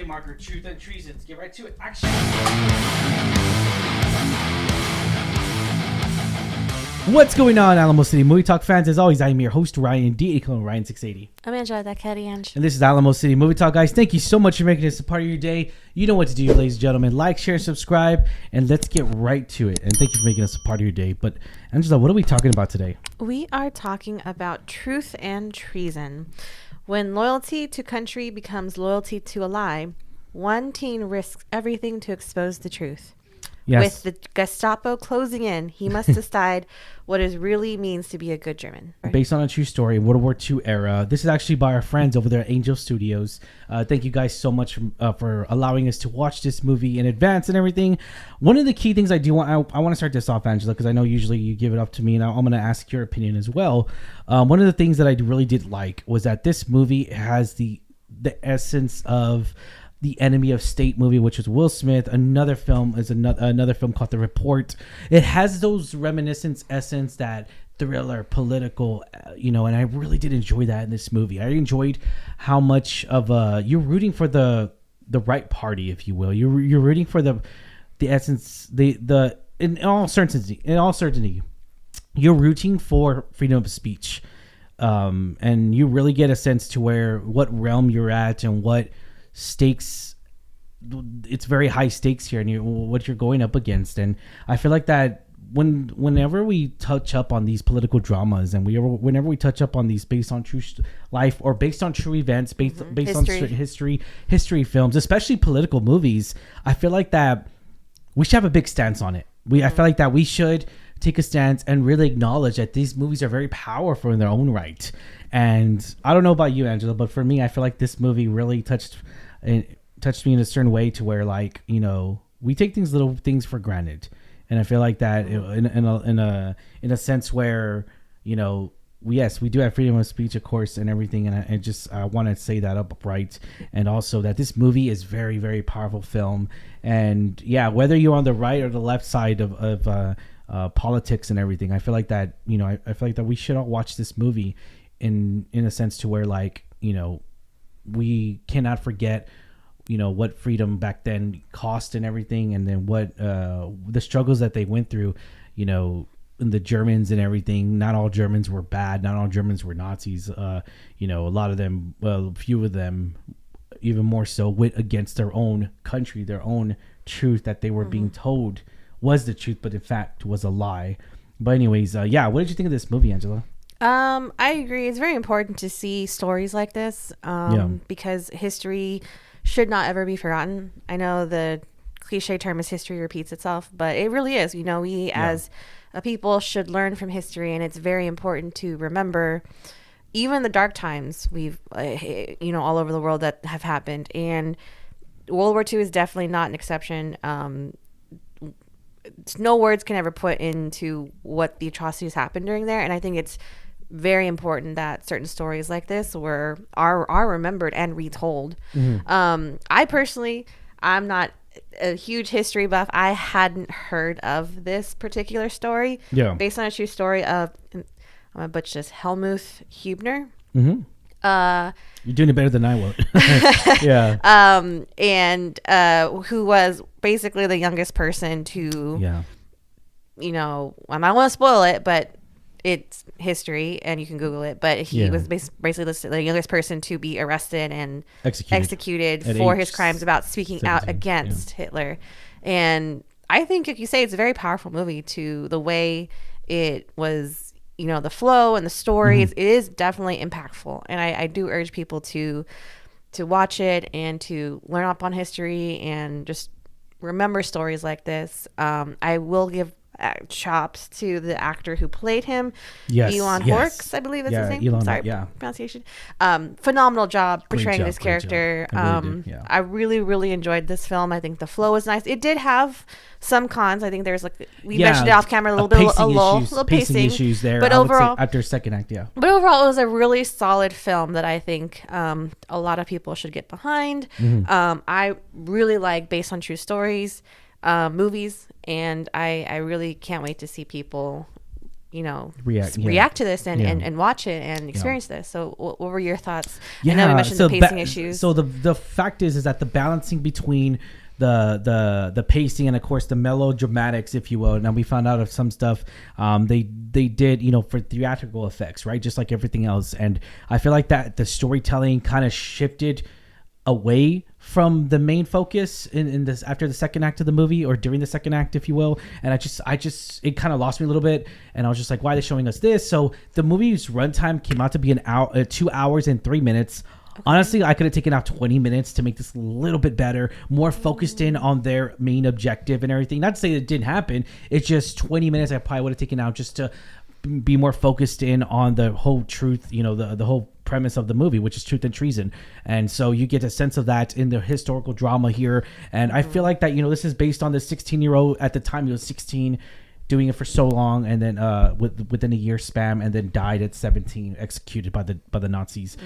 marker, Truth and Treason. Let's get right to it. Action! What's going on, Alamo City Movie Talk fans? As always, I'm your host, Ryan D. Ryan680. I'm Angela, that Caddy Ange. And this is Alamo City Movie Talk, guys. Thank you so much for making this a part of your day. You know what to do, ladies and gentlemen. Like, share, subscribe, and let's get right to it. And thank you for making us a part of your day. But, Angela, what are we talking about today? We are talking about truth and treason. When loyalty to country becomes loyalty to a lie, one teen risks everything to expose the truth. Yes. With the Gestapo closing in, he must decide what it really means to be a good German. Based on a true story, World War II era. This is actually by our friends over there at Angel Studios. Thank you guys so much for allowing us to watch this movie in advance and everything. One of the key things I do want, I want to start this off, Angela, because I know usually you give it up to me, and I'm going to ask your opinion as well. One of the things that I really did like was that this movie has the essence of the Enemy of State movie, which was Will Smith. Another film is another film called The Report. It has those reminiscence essence, that thriller, political, and I really did enjoy that in this movie. I enjoyed how much of you're rooting for the right party, if you will. You're rooting for the essence, the in all certainty, you're rooting for freedom of speech, and you really get a sense to what realm you're at and what stakes. It's very high stakes here, and what you're going up against. And I feel like that whenever we touch up on these political dramas, and whenever we touch up on these based on true life or based on true events, based on history films, especially political movies, I feel like that we should have a big stance on it. I feel like that we should take a stance and really acknowledge that these movies are very powerful in their own right. And I don't know about you, Angela, but for me, I feel like this movie really touched me in a certain way, to where, like, we take little things for granted. And I feel like that in a sense where, yes, we do have freedom of speech, of course, and everything. And I want to say that upright. And also that this movie is very, very powerful film. And yeah, whether you're on the right or the left side of politics and everything, I feel like that, I feel like that we should all watch this movie in a sense to where, like, we cannot forget what freedom back then cost and everything, and then what the struggles that they went through, and the Germans and everything. Not all Germans were bad, not all Germans were Nazis. A lot of them, well, a few of them even more so, went against their own country, their own truth that they were being told was the truth, but in fact was a lie. But anyways, what did you think of this movie, Angela? I agree. It's very important to see stories like this, because history should not ever be forgotten. I know the cliche term is history repeats itself, but it really is. We as a people should learn from history, and it's very important to remember even the dark times we've, all over the world that have happened. And World War II is definitely not an exception. No words can ever put into what the atrocities happened during there. And I think it's very important that certain stories like this are remembered and retold. I personally, I'm not a huge history buff. I hadn't heard of this particular story. Based on a true story of, I'm gonna butcher this, Helmuth Hubner. You're doing it better than I would. And who was basically the youngest person to, I'm not want to spoil it, but it's history and you can Google it. But he was basically listed the youngest person to be arrested and executed for his crimes about speaking 17, out against Hitler. And I think, like you say, it's a very powerful movie, to the way it was, the flow and the stories. It is definitely impactful. And I do urge people to watch it and to learn up on history and just remember stories like this. I will give chops to the actor who played him, Elon Horks, I believe is his name. Elon, sorry, pronunciation. Phenomenal job portraying this character. I really, really enjoyed this film. I think the flow was nice. It did have some cons. I think there's, like we mentioned it off camera, a little bit of a lull, little pacing issues there. But overall, after second act, But overall, it was a really solid film that I think a lot of people should get behind. I really like based on true stories movies, and I really can't wait to see people react to this and watch it and experience this. So what were your thoughts? Yeah, I know we mentioned the pacing issues. So the fact is that the balancing between the pacing and of course the melodramatics, if you will. Now we found out of some stuff they did for theatrical effects, right? Just like everything else. And I feel like that the storytelling kind of shifted away from the main focus in this after the second act of the movie, or during the second act, if you will. And I just it kind of lost me a little bit, and I was just like, why are they showing us this? So the movie's runtime came out to be 2 hours and 3 minutes. Okay. Honestly, I could have taken out 20 minutes to make this a little bit better, more focused in on their main objective and everything. Not to say it didn't happen. It's just 20 minutes I probably would have taken out just to be more focused in on the whole truth, the whole premise of the movie, which is truth and treason. And so you get a sense of that in the historical drama here. And I feel like that, this is based on the 16-year-old. At the time he was 16, doing it for so long, and then within a year span, and then died at 17, executed by the Nazis.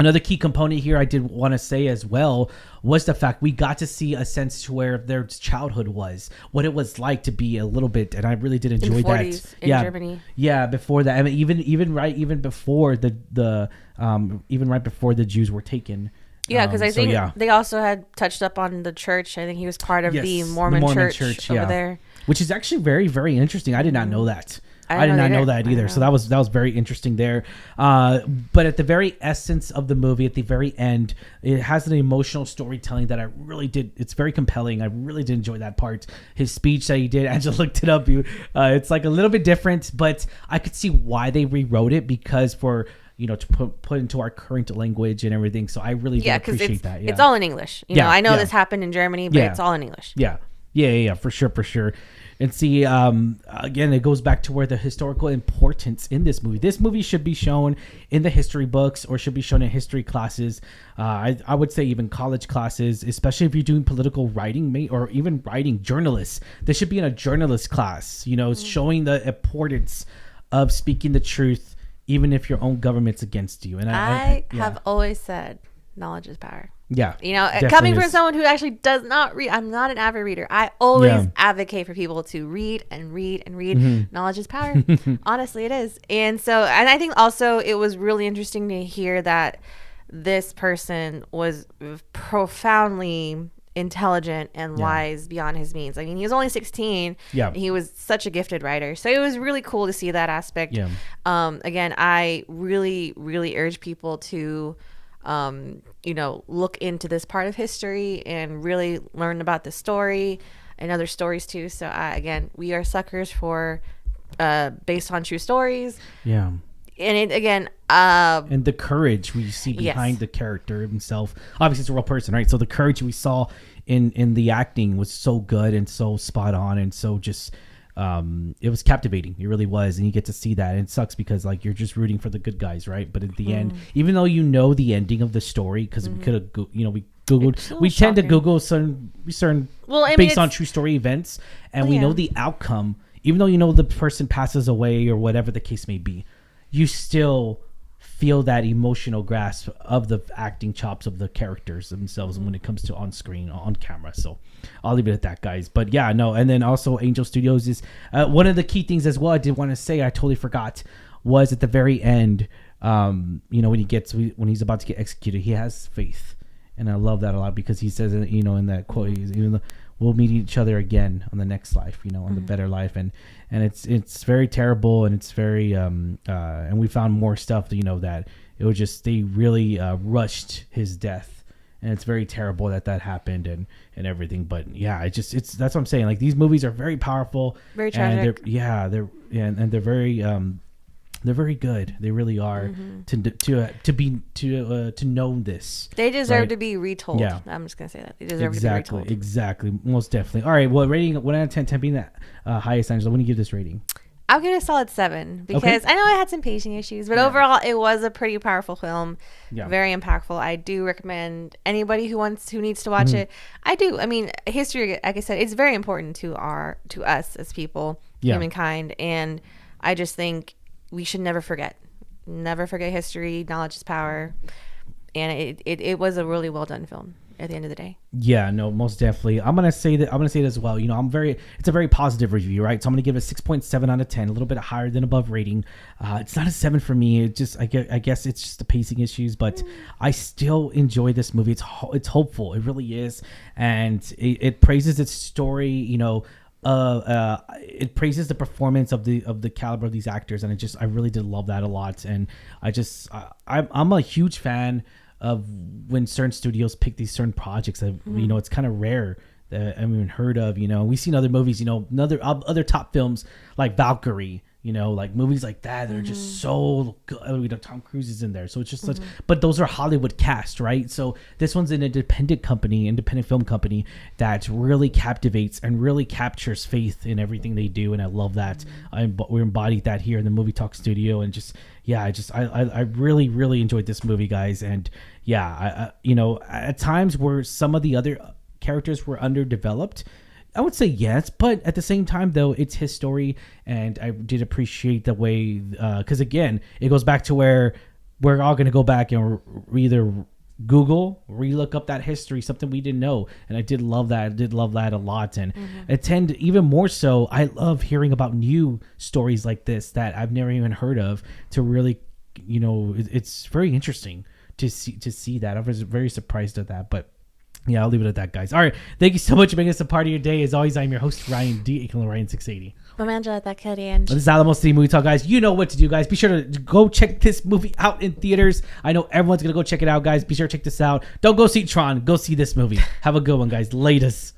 Another key component here I did want to say as well was the fact we got to see a sense to where their childhood was, what it was like to be a little bit, and I really did enjoy that. In Germany. Yeah, before that, I mean, even before even right before the Jews were taken. Yeah, because I think they also had touched up on the church. I think he was part of the Mormon church over there, which is actually very, very interesting. I did not know that. I did not know that either. So that was very interesting there. But at the very essence of the movie, at the very end, it has an emotional storytelling that I really did. It's very compelling. I really did enjoy that part. His speech that he did, Angela looked it up. It's like a little bit different, but I could see why they rewrote it, because to put into our current language and everything. So I really do appreciate that. Yeah, it's all in English. I know this happened in Germany, but it's all in English. Yeah, for sure. And see, again, it goes back to where the historical importance in this movie. This movie should be shown in the history books, or should be shown in history classes. I would say even college classes, especially if you're doing political writing, or even writing journalists. This should be in a journalist class, showing the importance of speaking the truth, even if your own government's against you. And I have always said, knowledge is power. Yeah. Coming from someone who actually does not read, I'm not an avid reader. I always advocate for people to read and read and read. Mm-hmm. Knowledge is power. Honestly, it is. And I think also it was really interesting to hear that this person was profoundly intelligent and wise beyond his means. I mean, he was only 16. Yeah. He was such a gifted writer. So it was really cool to see that aspect. Yeah. Again, I really, really urge people to look into this part of history and really learn about the story and other stories too. So again, we are suckers for based on true stories. Yeah. And and the courage we see behind the character himself. Obviously, it's a real person, right? So the courage we saw in the acting was so good and so spot on, and so just it was captivating. It really was. And you get to see that. And it sucks because you're just rooting for the good guys, right? But at the end, even though the ending of the story, because we could have, we Googled, we tend to Google certain based on true story events, and we know the outcome. Even though the person passes away or whatever the case may be, you still feel that emotional grasp of the acting chops of the characters themselves when it comes to on screen, on camera. So I'll leave it at that, guys. But yeah, no. And then also Angel Studios is one of the key things as well. I did want to say, I totally forgot, was at the very end, when he's about to get executed, he has faith. And I love that a lot, because he says, in that quote, we'll meet each other again on the next life, on the better life. And it's very terrible, and it's very and we found more stuff that it was just, they really rushed his death, and it's very terrible that happened and everything. But yeah, it's that's what I'm saying. These movies are very powerful, very tragic. And they're very good. They really are to know this. They deserve to be retold. Yeah. I'm just gonna say that they deserve to be retold. Exactly, most definitely. All right. Well, rating 1 out of 10, 10 being that highest. Angela, when do you give this rating? I'll give it a solid 7, because I know I had some pacing issues, but overall it was a pretty powerful film. Yeah. Very impactful. I do recommend anybody who needs to watch it. I do. I mean, history, like I said, it's very important to us as people, humankind, and I just think we should never forget history. Knowledge is power. And it was a really well done film. at the end of the day. Yeah, no, most definitely. I'm gonna say it as well. You know, it's a very positive review, right? So I'm gonna give it a 6.7 out of 10, a little bit higher than above rating. It's not a 7 for me. It just I guess it's just the pacing issues, but I still enjoy this movie. It's hopeful. It really is, and it praises its story. You know, it praises the performance of the caliber of these actors, and I really did love that a lot. And I'm a huge fan of when certain studios pick these certain projects that you know, it's kind of rare that I haven't even heard of. You know, we've seen other movies, you know, other top films like Valkyrie, you know, like movies like that are just so good. You know, Tom Cruise is in there, so it's just such. But those are Hollywood cast, right? So this one's an independent film company that really captivates and really captures faith in everything they do, and I love that. We embodied that here in the Movie Talk studio, and just I really really enjoyed this movie, guys. And I you know, at times where some of the other characters were underdeveloped, I would say yes, but at the same time, though, it's his story, and I did appreciate the way, because again, it goes back to where we're all going to go back and either Google, relook up that history, something we didn't know, and I did love that. I did love that a lot, and even more so, I love hearing about new stories like this that I've never even heard of. To really, you know, it's very interesting to see that. I was very surprised at that, but. Yeah, I'll leave it at that, guys. All right. Thank you so much for making this a part of your day. As always, I'm your host, Ryan D. Ryan680. I'm Angela, that Cody. This is Alamo City Movie Talk, guys. You know what to do, guys. Be sure to go check this movie out in theaters. I know everyone's going to go check it out, guys. Be sure to check this out. Don't go see Tron. Go see this movie. Have a good one, guys. Latest.